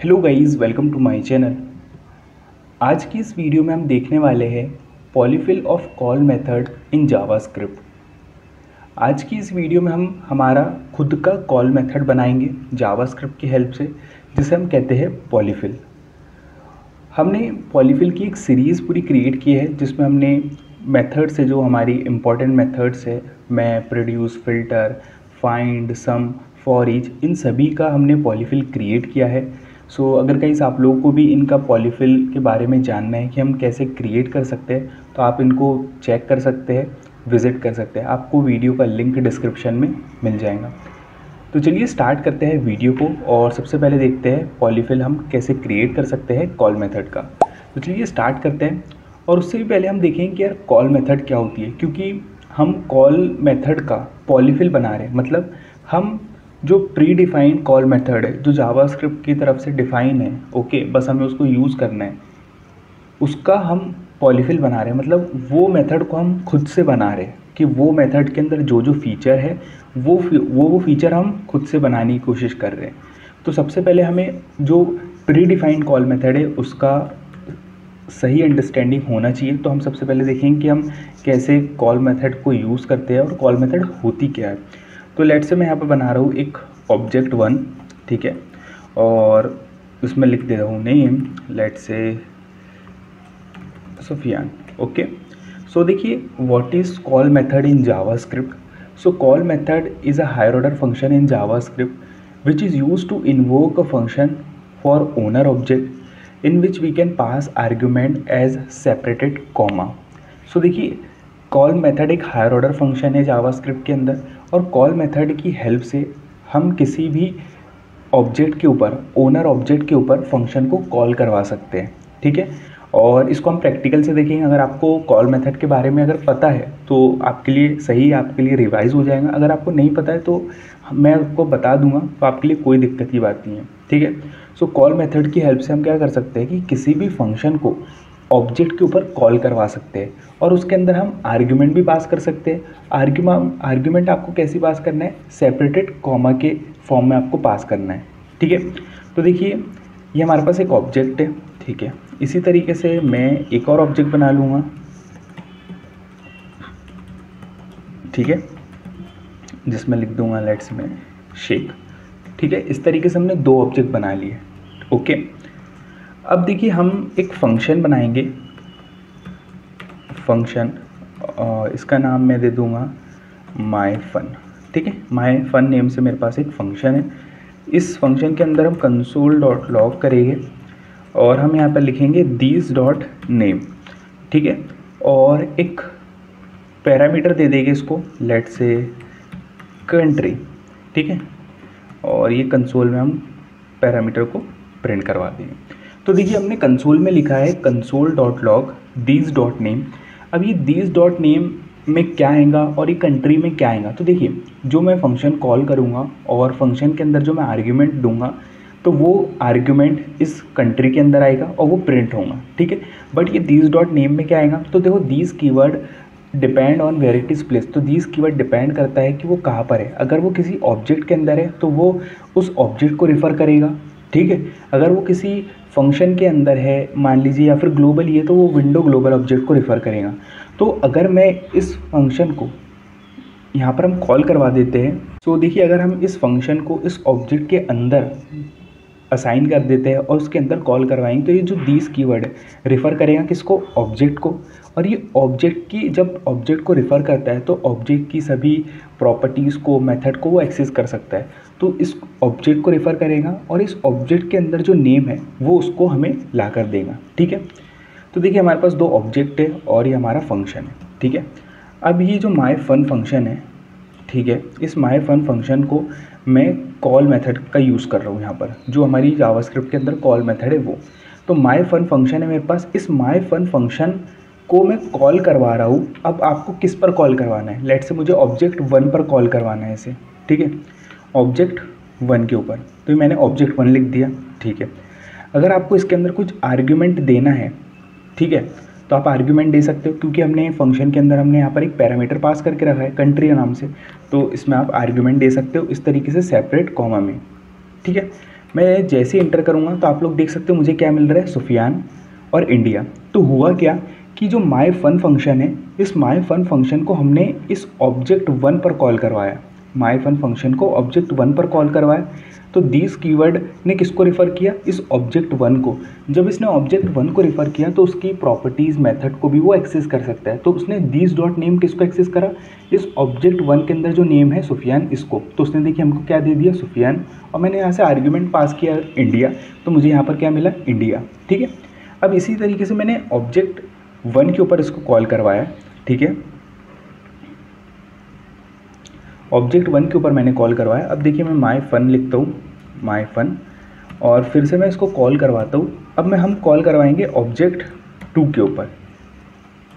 Hello guys, welcome to my channel. आज की इस वीडियो में हम देखने वाले हैं polyfill of call method in JavaScript. आज की इस वीडियो में हम हमारा खुद का कॉल मेथड बनाएंगे जावास्क्रिप्ट की हेल्प से, जिसे हम कहते हैं पॉलीफिल। हमने पॉलीफिल की एक सीरीज़ पूरी क्रिएट की है जिसमें हमने मेथड से जो हमारी इम्पॉर्टेंट मेथड्स है, map, produce, filter, find, some, for each, इन सभी का हमने पॉलीफिल क्रिएट किया है। सो अगर कहीं आप लोगों को भी इनका पॉलीफिल के बारे में जानना है कि हम कैसे क्रिएट कर सकते हैं, तो आप इनको चेक कर सकते हैं, विज़िट कर सकते हैं। आपको वीडियो का लिंक डिस्क्रिप्शन में मिल जाएगा। तो चलिए स्टार्ट करते हैं वीडियो को, और सबसे पहले देखते हैं पॉलीफिल हम कैसे क्रिएट कर सकते हैं कॉल मेथड का। तो चलिए स्टार्ट करते हैं, और उससे भी पहले हम देखेंगे कि यार कॉल मेथड क्या होती है, क्योंकि हम कॉल मेथड का पॉलीफिल बना रहे हैं। मतलब हम जो प्री डिफाइंड कॉल मेथड है जो जावास्क्रिप्ट की तरफ से डिफाइन है, ओके, बस हमें उसको यूज़ करना है, उसका हम पॉलीफिल बना रहे हैं। मतलब वो मेथड को हम खुद से बना रहे हैं कि वो मेथड के अंदर जो जो फीचर है वो फीचर हम खुद से बनाने की कोशिश कर रहे हैं। तो सबसे पहले हमें जो प्री डिफाइंड कॉल मेथड है उसका सही अंडरस्टैंडिंग होना चाहिए। तो हम सबसे पहले देखेंगे कि हम कैसे कॉल मेथड को यूज़ करते हैं और कॉल मेथड होती क्या है। तो लेट्स से मैं यहाँ पर बना रहा हूँ एक ऑब्जेक्ट 1, ठीक है, और उसमें लिख दे रहा हूँ name, let's say Sufiyan. Okay, so देखिए what is call method in JavaScript. So call method is a higher order function in JavaScript which is used to invoke a function for owner object in which we can pass argument as separated comma. So देखिए call method एक higher order function है JavaScript के अंदर, और call method की help से हम किसी भी ऑब्जेक्ट के ऊपर, ओनर ऑब्जेक्ट के ऊपर फंक्शन को कॉल करवा सकते हैं, ठीक है। और इसको हम प्रैक्टिकल से देखेंगे। अगर आपको कॉल मेथड के बारे में अगर पता है तो आपके लिए सही, आपके लिए रिवाइज हो जाएगा। अगर आपको नहीं पता है तो मैं आपको बता दूंगा, तो आपके लिए कोई दिक्कत की बात नहीं है, ठीक है। सो कॉल मेथड की हेल्प से हम क्या कर सकते हैं कि किसी भी फंक्शन को ऑब्जेक्ट के ऊपर कॉल करवा सकते हैं, और उसके अंदर हम आर्ग्यूमेंट भी पास कर सकते हैं। आर्ग्यूमेंट आपको कैसे पास करना है, सेपरेटेड कॉमा के फॉर्म में आपको पास करना है, ठीक है। तो देखिए ये हमारे पास एक ऑब्जेक्ट है, ठीक है। इसी तरीके से मैं एक और ऑब्जेक्ट बना लूँगा, ठीक है, जिसमें लिख दूंगा लेट्स में शेक, ठीक है। इस तरीके से हमने दो ऑब्जेक्ट बना लिए, ओके। अब देखिए हम एक फंक्शन बनाएंगे, फंक्शन, इसका नाम मैं दे दूंगा माई फन, ठीक है। माई फन नेम से मेरे पास एक फंक्शन है। इस फंक्शन के अंदर हम कंसोल डॉट लॉग करेंगे, और हम यहाँ पर लिखेंगे दिस डॉट नेम, ठीक है, और एक पैरामीटर दे देंगे इसको, लेट्स से कंट्री, ठीक है, और ये कंसोल में हम पैरामीटर को प्रिंट करवा देंगे। तो देखिए हमने कंसोल में लिखा है console dot log this dot name. अब ये दिस डॉट नेम में क्या आएगा और ये कंट्री में क्या आएगा। तो देखिए जो मैं फंक्शन कॉल करूँगा और फंक्शन के अंदर जो मैं आर्ग्यूमेंट दूंगा, तो वो आर्ग्यूमेंट इस कंट्री के अंदर आएगा और वो प्रिंट होगा, ठीक है। बट ये दिस डॉट नेम में क्या आएगा, तो देखो this keyword depend on where it is place. तो दिस कीवर्ड डिपेंड करता है कि वो कहाँ पर है। अगर वो किसी ऑब्जेक्ट के अंदर है तो वो उस ऑब्जेक्ट को रिफ़र करेगा, ठीक है। अगर वो किसी फंक्शन के अंदर है मान लीजिए, या फिर ग्लोबली है, तो वो विंडो ग्लोबल ऑब्जेक्ट को रिफ़र करेगा। तो अगर मैं इस फंक्शन को यहाँ पर हम कॉल करवा देते हैं, तो देखिए अगर हम इस फंक्शन को इस ऑब्जेक्ट के अंदर असाइन कर देते हैं और उसके अंदर कॉल करवाएंगे, तो ये जो दिस कीवर्ड है रिफ़र करेगा किसको, ऑब्जेक्ट को। और ये ऑब्जेक्ट की, जब ऑब्जेक्ट को रिफ़र करता है तो ऑब्जेक्ट की सभी प्रॉपर्टीज़ को, मेथड को वो एक्सेस कर सकता है। तो इस ऑब्जेक्ट को रिफ़र करेगा और इस ऑब्जेक्ट के अंदर जो नेम है वो उसको हमें ला कर देगा, ठीक है। तो देखिए हमारे पास दो ऑब्जेक्ट है और ये हमारा फंक्शन है, ठीक है। अब ये जो माई फन फंक्शन है, ठीक है, इस माई फन फंक्शन को मैं कॉल मेथड का यूज़ कर रहा हूँ यहाँ पर, जो हमारी जावास्क्रिप्ट के अंदर कॉल मेथड है वो। तो माई फन फंक्शन है मेरे पास, इस माई फन फंक्शन को मैं कॉल करवा रहा हूँ। अब आपको किस पर कॉल करवाना है, लेट्स से मुझे ऑब्जेक्ट 1 पर कॉल करवाना है इसे, ठीक है, ऑब्जेक्ट 1 के ऊपर। तो मैंने ऑब्जेक्ट 1 लिख दिया, ठीक है। अगर आपको इसके अंदर कुछ आर्ग्यूमेंट देना है, ठीक है, तो आप आर्ग्यूमेंट दे सकते हो, क्योंकि हमने फंक्शन के अंदर हमने यहाँ पर एक पैरामीटर पास करके रखा है कंट्री के नाम से। तो इसमें आप आर्ग्यूमेंट दे सकते हो इस तरीके से सेपरेट कॉमा में, ठीक है। मैं जैसे इंटर करूँगा तो आप लोग देख सकते हो मुझे क्या मिल रहा है, सुफियान और इंडिया। तो हुआ क्या कि जो माई फन फंक्शन है, इस माई फन फंक्शन को हमने इस ऑब्जेक्ट 1 पर कॉल करवाया। माई फन फंक्शन को ऑब्जेक्ट 1 पर कॉल करवाया। तो दिस कीवर्ड ने किसको रिफ़र किया, इस ऑब्जेक्ट 1 को। जब इसने ऑब्जेक्ट 1 को रिफ़र किया तो उसकी प्रॉपर्टीज़ मेथड को भी वो एक्सेस कर सकता है। तो उसने दिस डॉट नेम किसको एक्सेस करा, इस ऑब्जेक्ट 1 के अंदर जो नेम है सुफियान, इसको। तो उसने देखिए हमको क्या दे दिया, सुफियान, और मैंने यहाँ से आर्ग्यूमेंट पास किया इंडिया, तो मुझे यहाँ पर क्या मिला, इंडिया। ठीक है। अब इसी तरीके से मैंने ऑब्जेक्ट 1 के ऊपर इसको कॉल करवाया। ठीक है, ऑब्जेक्ट 1 के ऊपर मैंने कॉल करवाया। अब देखिए मैं माई फन लिखता हूँ, माई फन, और फिर से मैं इसको कॉल करवाता हूँ। अब हम कॉल करवाएंगे ऑब्जेक्ट 2 के ऊपर।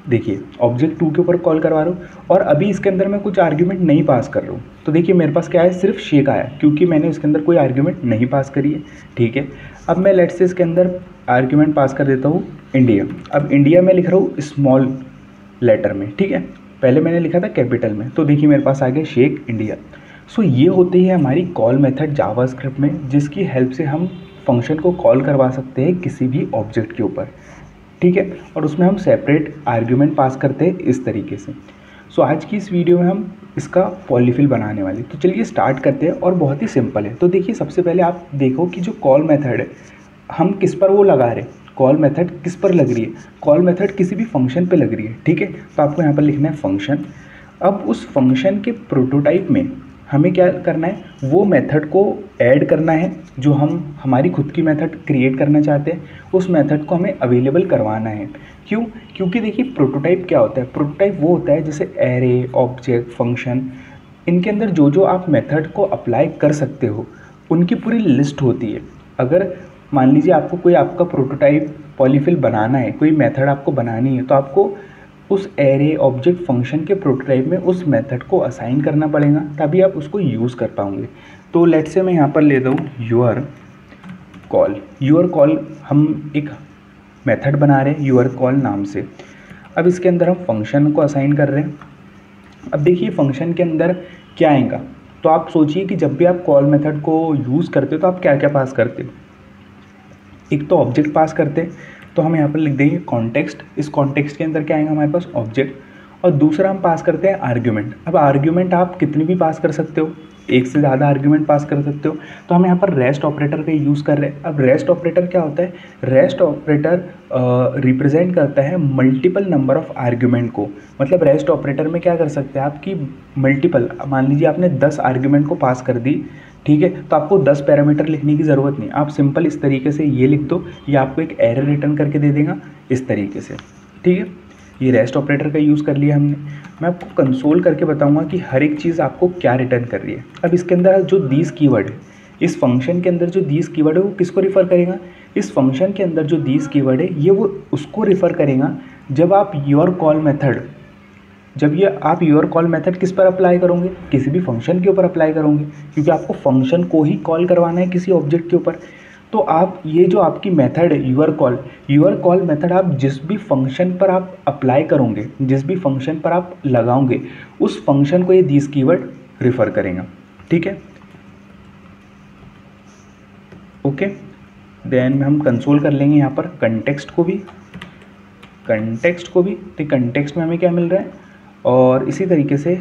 देखिए ऑब्जेक्ट 2 के ऊपर कॉल करवा रहा हूँ और अभी इसके अंदर मैं कुछ आर्ग्यूमेंट नहीं पास कर रहा हूँ। तो देखिए मेरे पास क्या है, सिर्फ शेक आया, क्योंकि मैंने इसके अंदर कोई आर्ग्यूमेंट नहीं पास करी है। ठीक है, अब मैं लेट्स से इसके अंदर आर्ग्यूमेंट पास कर देता हूँ इंडिया। अब इंडिया में लिख रहा हूँ स्मॉल लेटर में। ठीक है, पहले मैंने लिखा था कैपिटल में। तो देखिए मेरे पास आ गया शेक इंडिया। सो ये होती है हमारी कॉल मेथड जावास्क्रिप्ट में, जिसकी हेल्प से हम फंक्शन को कॉल करवा सकते हैं किसी भी ऑब्जेक्ट के ऊपर। ठीक है, और उसमें हम सेपरेट आर्ग्यूमेंट पास करते हैं इस तरीके से। सो आज की इस वीडियो में हम इसका पॉलीफिल बनाने वाले। तो चलिए स्टार्ट करते हैं, और बहुत ही सिंपल है। तो देखिए सबसे पहले आप देखो कि जो कॉल मेथड है हम किस पर वो लगा रहे हैं, कॉल मेथड किस पर लग रही है, कॉल मेथड किसी भी फंक्शन पे लग रही है। ठीक है, तो आपको यहाँ पर लिखना है फंक्शन। अब उस फंक्शन के प्रोटोटाइप में हमें क्या करना है, वो मेथड को ऐड करना है जो हम हमारी खुद की मेथड क्रिएट करना चाहते हैं, उस मेथड को हमें अवेलेबल करवाना है। क्यों, क्योंकि देखिए प्रोटोटाइप क्या होता है, प्रोटोटाइप वो होता है जैसे एरे, ऑब्जेक्ट, फंक्शन, इनके अंदर जो जो आप मेथड को अप्लाई कर सकते हो उनकी पूरी लिस्ट होती है। अगर मान लीजिए आपको कोई आपका प्रोटोटाइप पॉलीफिल बनाना है, कोई मेथड आपको बनानी है, तो आपको उस एरे, ऑब्जेक्ट, फंक्शन के प्रोटोटाइप में उस मेथड को असाइन करना पड़ेगा, तभी आप उसको यूज़ कर पाओगे। तो लेट्स से मैं यहाँ पर ले दूँ यूर कॉल। यूर कॉल हम एक मेथड बना रहे हैं यूर कॉल नाम से। अब इसके अंदर हम फंक्शन को असाइन कर रहे हैं। अब देखिए फंक्शन के अंदर क्या आएगा, तो आप सोचिए कि जब भी आप कॉल मेथड को यूज़ करते हो तो आप क्या क्या पास करते हो। एक तो ऑब्जेक्ट पास करते हैं, तो हम यहाँ पर लिख देंगे कॉन्टेक्स्ट। इस कॉन्टेक्स्ट के अंदर क्या आएगा हमारे पास, ऑब्जेक्ट। और दूसरा हम पास करते हैं आर्ग्यूमेंट। अब आर्ग्यूमेंट आप कितनी भी पास कर सकते हो, एक से ज़्यादा आर्ग्यूमेंट पास कर सकते हो। तो हम यहाँ पर रेस्ट ऑपरेटर का यूज़ कर रहे हैं। अब रेस्ट ऑपरेटर क्या होता है, रेस्ट ऑपरेटर रिप्रेजेंट करता है मल्टीपल नंबर ऑफ आर्ग्यूमेंट को। मतलब रेस्ट ऑपरेटर में क्या कर सकते हैं आपकी मल्टीपल, मान लीजिए आपने 10 आर्ग्यूमेंट को पास कर दी। ठीक है, तो आपको 10 पैरामीटर लिखने की ज़रूरत नहीं, आप सिंपल इस तरीके से ये लिख दो, ये आपको एक एरर रिटर्न करके दे देगा इस तरीके से। ठीक है, ये रेस्ट ऑपरेटर का यूज़ कर लिया हमने। मैं आपको कंसोल करके बताऊंगा कि हर एक चीज़ आपको क्या रिटर्न कर रही है। अब इसके अंदर जो दिस कीवर्ड है, इस फंक्शन के अंदर जो दिस कीवर्ड है वो किसको रिफ़र करेगा, इस फंक्शन के अंदर जो दिस कीवर्ड है ये वो उसको रिफ़र करेगा जब आप योर कॉल मेथड, जब ये आप योर कॉल मेथड किस पर अप्लाई करोगे, किसी भी फंक्शन के ऊपर अप्लाई करोगे, क्योंकि आपको फंक्शन को ही कॉल करवाना है किसी ऑब्जेक्ट के ऊपर। तो आप ये जो आपकी मेथड है योर कॉल मेथड आप जिस भी फंक्शन पर आप अप्लाई करोगे, जिस भी फंक्शन पर आप लगाओगे, उस फंक्शन को ये दिस कीवर्ड रिफ़र करेगा। ठीक है, ओके। देन हम कंसोल कर लेंगे यहाँ पर कंटेक्स्ट को भी। तो कंटेक्स्ट में हमें क्या मिल रहा है, और इसी तरीके से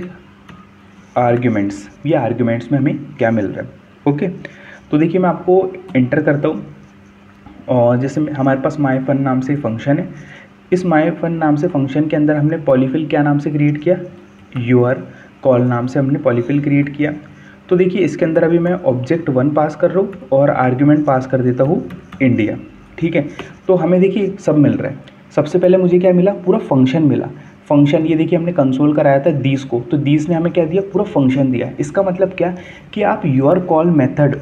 आर्ग्यूमेंट्स, ये आर्ग्यूमेंट्स में हमें क्या मिल रहा है। ओके, तो देखिए मैं आपको इंटर करता हूँ, और जैसे हमारे पास माई फन नाम से फंक्शन है। इस माई फन नाम से फंक्शन के अंदर हमने पॉलीफिल क्या नाम से क्रिएट किया, यूर कॉल नाम से हमने पॉलीफिल क्रिएट किया। तो देखिए इसके अंदर अभी मैं ऑब्जेक्ट 1 पास कर रहा हूँ और आर्ग्यूमेंट पास कर देता हूँ इंडिया। ठीक है, तो हमें देखिए सब मिल रहा है। सबसे पहले मुझे क्या मिला, पूरा फंक्शन मिला। फंक्शन ये देखिए हमने कंसोल कराया था दिस को, तो दिस ने हमें क्या दिया, पूरा फंक्शन दिया। इसका मतलब क्या कि आप योर कॉल मेथड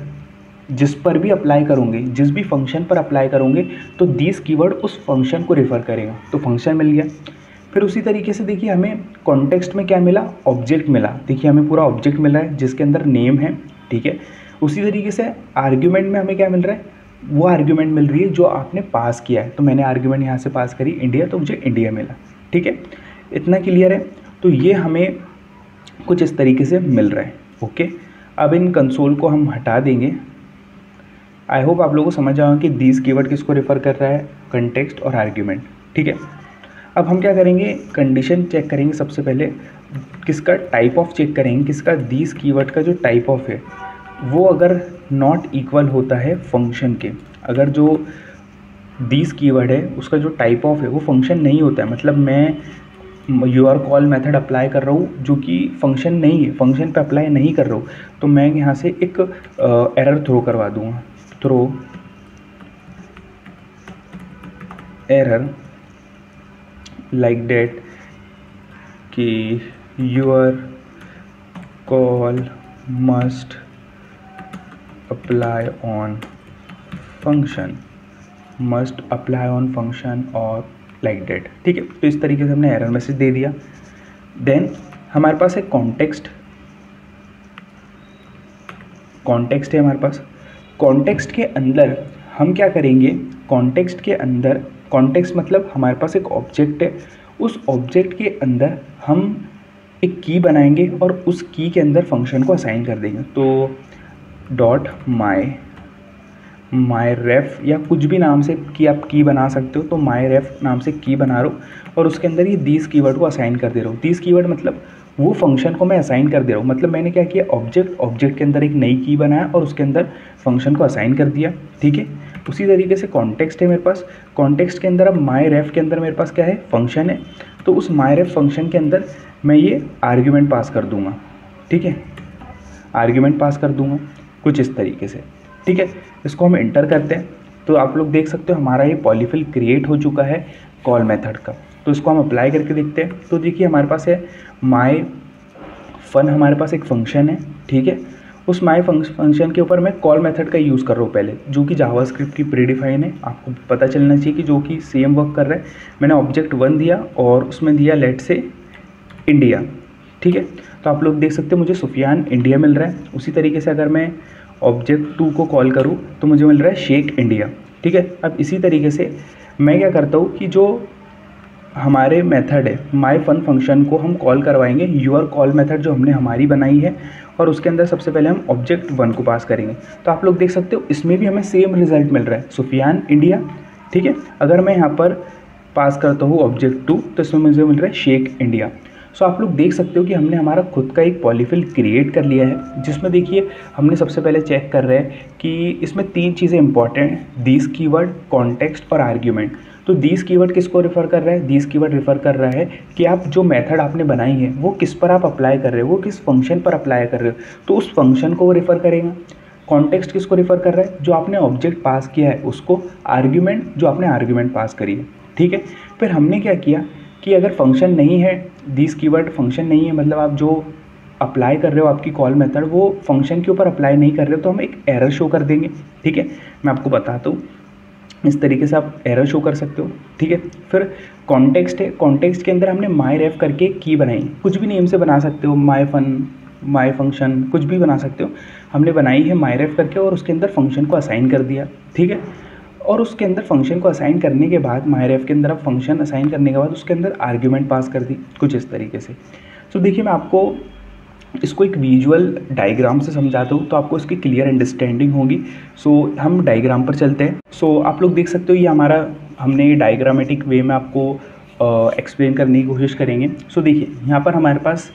जिस पर भी अप्लाई करोगे, जिस भी फंक्शन पर अप्लाई करोगे, तो दिस कीवर्ड उस फंक्शन को रेफ़र करेगा। तो फंक्शन मिल गया। फिर उसी तरीके से देखिए हमें कॉन्टेक्स्ट में क्या मिला, ऑब्जेक्ट मिला। देखिए हमें पूरा ऑब्जेक्ट मिला है जिसके अंदर नेम है। ठीक है, उसी तरीके से आर्ग्यूमेंट में हमें क्या मिल रहा है, वो आर्ग्यूमेंट मिल रही है जो आपने पास किया है। तो मैंने आर्ग्यूमेंट यहाँ से पास करी इंडिया, तो मुझे इंडिया मिला। ठीक है, इतना क्लियर है। तो ये हमें कुछ इस तरीके से मिल रहा है। ओके, अब इन कंसोल को हम हटा देंगे। आई होप आप लोगों को समझ आएगा कि दीज कीवर्ड किसको रेफ़र कर रहा है, कंटेक्स्ट और आर्ग्यूमेंट, ठीक है। अब हम क्या करेंगे, कंडीशन चेक करेंगे सबसे पहले, किसका टाइप ऑफ चेक करेंगे, किसका दीज कीवर्ड का जो टाइप ऑफ है वो अगर नॉट इक्वल होता है फंक्शन के, अगर जो दीज कीवर्ड है उसका जो टाइप ऑफ है वो फंक्शन नहीं होता है, मतलब मैं यूआर कॉल मेथड अप्लाई कर रहा हूँ जो कि फंक्शन नहीं है, फंक्शन पे अप्लाई नहीं कर रहा हूँ, तो मैं यहाँ से एक एरर थ्रो करवा दूँगा, थ्रो एरर लाइक दैट कि your call must apply on function, must apply on function और लाइक दैट, ठीक है। तो इस तरीके से हमने एरर मैसेज दे दिया। देन हमारे पास है कॉन्टेक्स्ट है हमारे पास। कॉन्टेक्स्ट के अंदर हम क्या करेंगे, कॉन्टेक्स्ट के अंदर, कॉन्टेक्स्ट मतलब हमारे पास एक ऑब्जेक्ट है, उस ऑब्जेक्ट के अंदर हम एक की बनाएंगे और उस की के अंदर फंक्शन को असाइन कर देंगे। तो डॉट माई रेफ या कुछ भी नाम से कि आप की बना सकते हो, तो माई रेफ नाम से की बना रहा हूँ और उसके अंदर ये दीज कीवर्ड को असाइन कर दे रहा हूँ। दीज कीवर्ड मतलब वो फंक्शन को मैं असाइन कर दे रहा हूँ, मतलब मैंने क्या किया, ऑब्जेक्ट के अंदर एक नई की बनाया और उसके अंदर फंक्शन को असाइन कर दिया, ठीक है। उसी तरीके से कॉन्टेक्स्ट है मेरे पास, कॉन्टेक्स्ट के अंदर अब माई रेफ के अंदर मेरे पास क्या है, फंक्शन है, तो उस माई रेफ फंक्शन के अंदर मैं ये आर्ग्यूमेंट पास कर दूंगा, ठीक है, आर्ग्यूमेंट पास कर दूंगा कुछ इस तरीके से, ठीक है। इसको हम एंटर करते हैं तो आप लोग देख सकते हो हमारा ये पॉलीफिल क्रिएट हो चुका है कॉल मेथड का। तो इसको हम अप्लाई करके देखते हैं। तो देखिए हमारे पास है माई फन, हमारे पास एक फंक्शन है, ठीक है। उस माई फंक्शन के ऊपर मैं कॉल मेथड का यूज़ कर रहा हूँ पहले, जो कि जावास्क्रिप्ट की प्रीडिफाइन है, आपको पता चलना चाहिए कि जो कि सेम वर्क कर रहा है। मैंने ऑब्जेक्ट 1 दिया और उसमें दिया लेट से इंडिया, ठीक है। तो आप लोग देख सकते हो मुझे सुफियान इंडिया मिल रहा है। उसी तरीके से अगर मैं ऑब्जेक्ट 2 को कॉल करूँ तो मुझे मिल रहा है शेख इंडिया, ठीक है। अब इसी तरीके से मैं क्या करता हूँ कि जो हमारे मेथड है माई फन फंक्शन को हम कॉल करवाएंगे यूर कॉल मेथड जो हमने हमारी बनाई है, और उसके अंदर सबसे पहले हम ऑब्जेक्ट 1 को पास करेंगे। तो आप लोग देख सकते हो इसमें भी हमें सेम रिजल्ट मिल रहा है, सुफियान इंडिया, ठीक है। अगर मैं यहाँ पर पास करता हूँ ऑब्जेक्ट 2 तो इसमें मुझे मिल रहा है शेख इंडिया। सो आप लोग देख सकते हो कि हमने हमारा खुद का एक पॉलीफिल क्रिएट कर लिया है, जिसमें देखिए हमने सबसे पहले चेक कर रहे हैं कि इसमें 3 चीज़ें इंपॉर्टेंट हैं, दीज कीवर्ड, कॉन्टेक्स्ट और आर्ग्यूमेंट। तो दीज कीवर्ड किसको रेफर कर रहा है, दीज कीवर्ड रेफर कर रहा है कि आप जो मेथड आपने बनाई है वो किस पर आप अप्लाई कर रहे हो, वो किस फंक्शन पर अप्लाई कर रहे हो, तो उस फंक्शन को वो रेफर करेगा। कॉन्टेक्स्ट किसको रेफर कर रहा है, जो आपने ऑब्जेक्ट पास किया है उसको, आर्ग्यूमेंट जो आपने आर्ग्यूमेंट पास करी है, ठीक है। फिर हमने क्या किया कि अगर फंक्शन नहीं है, दिस कीवर्ड फंक्शन नहीं है, मतलब आप जो अप्लाई कर रहे हो आपकी कॉल मेथड वो फंक्शन के ऊपर अप्लाई नहीं कर रहे हो, तो हम एक एरर शो कर देंगे, ठीक है। मैं आपको बताता हूँ, इस तरीके से आप एरर शो कर सकते हो, ठीक है। फिर कॉन्टेक्स्ट है, कॉन्टेक्स्ट के अंदर हमने माई रेफ करके की बनाई, कुछ भी नेम से बना सकते हो, माई फन, माई फंक्शन, कुछ भी बना सकते हो। हमने बनाई है माई रेफ करके और उसके अंदर फंक्शन को असाइन कर दिया, ठीक है। और उसके अंदर फंक्शन को असाइन करने के बाद माई रेफ के अंदर आप फंक्शन असाइन करने के बाद उसके अंदर आर्ग्यूमेंट पास कर दी, कुछ इस तरीके से। तो देखिए मैं आपको इसको एक विजुअल डायग्राम से समझाता हूँ तो आपको इसकी क्लियर अंडरस्टैंडिंग होगी। सो हम डायग्राम पर चलते हैं। सो आप लोग देख सकते हो ये हमारा, हमने डायग्रामेटिक वे में आपको एक्सप्लेन करने की कोशिश करेंगे। सो देखिए यहाँ पर हमारे पास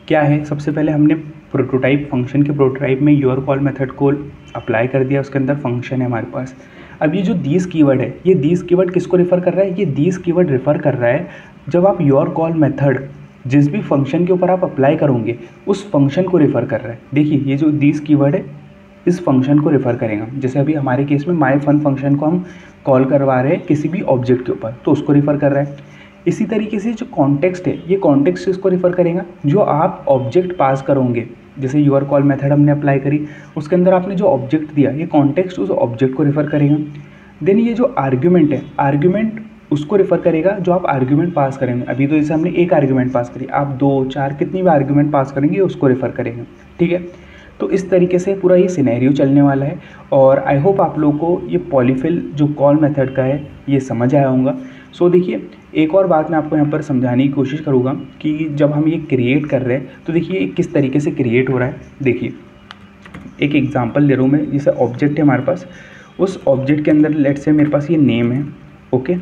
क्या है, सबसे पहले हमने प्रोटोटाइप, फंक्शन के प्रोटोटाइप में योर कॉल मेथड को अप्लाई कर दिया, उसके अंदर फंक्शन है हमारे पास। अब ये जो दीज कीवर्ड है, ये दीज कीवर्ड किसको रेफ़र कर रहा है, ये दीज कीवर्ड रेफ़र कर रहा है जब आप योर कॉल मेथड जिस भी फंक्शन के ऊपर आप अप्लाई करोगे उस फंक्शन को रेफ़र कर रहा है। देखिए ये जो दीज कीवर्ड है इस फंक्शन को रेफ़र करेगा, जैसे अभी हमारे केस में माई फन फंक्शन को हम कॉल करवा रहे हैं किसी भी ऑब्जेक्ट के ऊपर, तो उसको रेफ़र कर रहा है। इसी तरीके से जो कॉन्टेक्स्ट है, ये कॉन्टेक्स्ट इसको रेफ़र करेगा जो आप ऑब्जेक्ट पास करोगे, जैसे यूर कॉल मेथड हमने अप्लाई करी, उसके अंदर आपने जो ऑब्जेक्ट दिया, ये कॉन्टेक्स्ट उस ऑब्जेक्ट को रेफ़र करेगा। देन ये जो आर्ग्यूमेंट है, आर्ग्यूमेंट उसको रेफ़र करेगा जो आप आर्ग्यूमेंट पास करेंगे। अभी तो जैसे हमने एक आर्ग्यूमेंट पास करी, आप 2, 4 कितनी भी आर्ग्यूमेंट पास करेंगे उसको रेफ़र करेंगे, ठीक है। तो इस तरीके से पूरा ये सिनेरियो चलने वाला है और आई होप आप लोगों को ये पॉलीफिल जो कॉल मेथड का है ये समझ आया होगा। सो देखिए एक और बात मैं आपको यहाँ पर समझाने की कोशिश करूँगा कि जब हम ये क्रिएट कर रहे हैं तो देखिए किस तरीके से क्रिएट हो रहा है। देखिए एक एग्जांपल दे रहा हूँ मैं, जैसे ऑब्जेक्ट है हमारे पास, उस ऑब्जेक्ट के अंदर लेट्स से मेरे पास ये नेम है, ओके,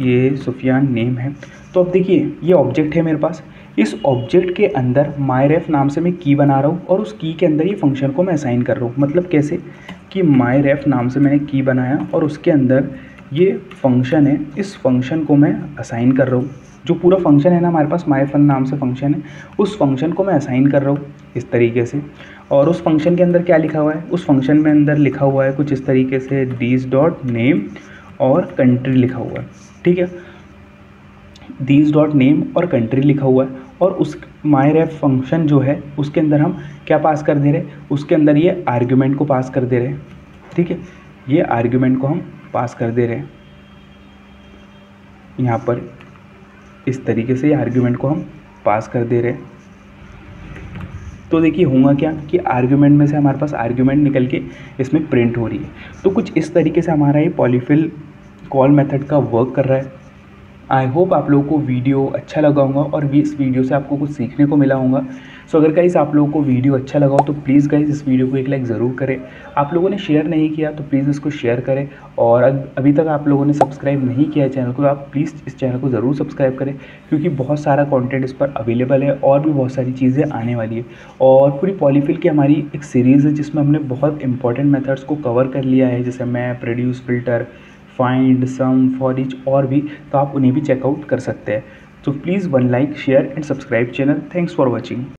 ये सुफियान नेम है। तो अब देखिए ये ऑब्जेक्ट है मेरे पास, इस ऑब्जेक्ट के अंदर myRef नाम से मैं की बना रहा हूँ और उस की के अंदर ये फंक्शन को मैं असाइन कर रहा हूँ। मतलब कैसे कि myRef नाम से मैंने की बनाया और उसके अंदर ये फंक्शन है, इस फंक्शन को मैं असाइन कर रहा हूँ। जो पूरा फंक्शन है ना हमारे पास myFun नाम से फंक्शन है, उस फंक्शन को मैं असाइन कर रहा हूँ इस तरीके से। और उस फंक्शन के अंदर क्या लिखा हुआ है, उस फंक्शन में अंदर लिखा हुआ है कुछ इस तरीके से these.name और कंट्री लिखा हुआ है, ठीक है, these.name और कंट्री लिखा हुआ है। और उस myRef फंक्शन जो है उसके अंदर हम क्या पास कर दे रहे हैं, उसके अंदर ये आर्ग्यूमेंट को पास कर दे रहे हैं, ठीक है, ये आर्ग्यूमेंट को हम पास कर दे रहे हैं यहाँ पर, इस तरीके से आर्ग्यूमेंट को हम पास कर दे रहे हैं। तो देखिए होगा क्या कि आर्ग्यूमेंट में से हमारे पास आर्ग्यूमेंट निकल के इसमें प्रिंट हो रही है। तो कुछ इस तरीके से हमारा ये पॉलीफिल कॉल मेथड का वर्क कर रहा है। आई होप आप लोगों को वीडियो अच्छा लगा होगा और भी इस वीडियो से आपको कुछ सीखने को मिला होगा। सो अगर गाइस आप लोगों को वीडियो अच्छा लगा हो तो प्लीज़ गाइस इस वीडियो को एक लाइक ज़रूर करें। आप लोगों ने शेयर नहीं किया तो प्लीज़ इसको शेयर करें, और अभी तक आप लोगों ने सब्सक्राइब नहीं किया है चैनल को तो आप प्लीज़ इस चैनल को ज़रूर सब्सक्राइब करें, क्योंकि बहुत सारा कंटेंट इस पर अवेलेबल है और भी बहुत सारी चीज़ें आने वाली है। और पूरी पॉलीफिल की हमारी एक सीरीज़ है जिसमें हमने बहुत इंपॉर्टेंट मेथड्स को कवर कर लिया है, जैसे map, reduce, filter, find, some, for each और भी, तो आप उन्हें भी चेकआउट कर सकते हैं। तो please one like, share and subscribe channel. Thanks for watching.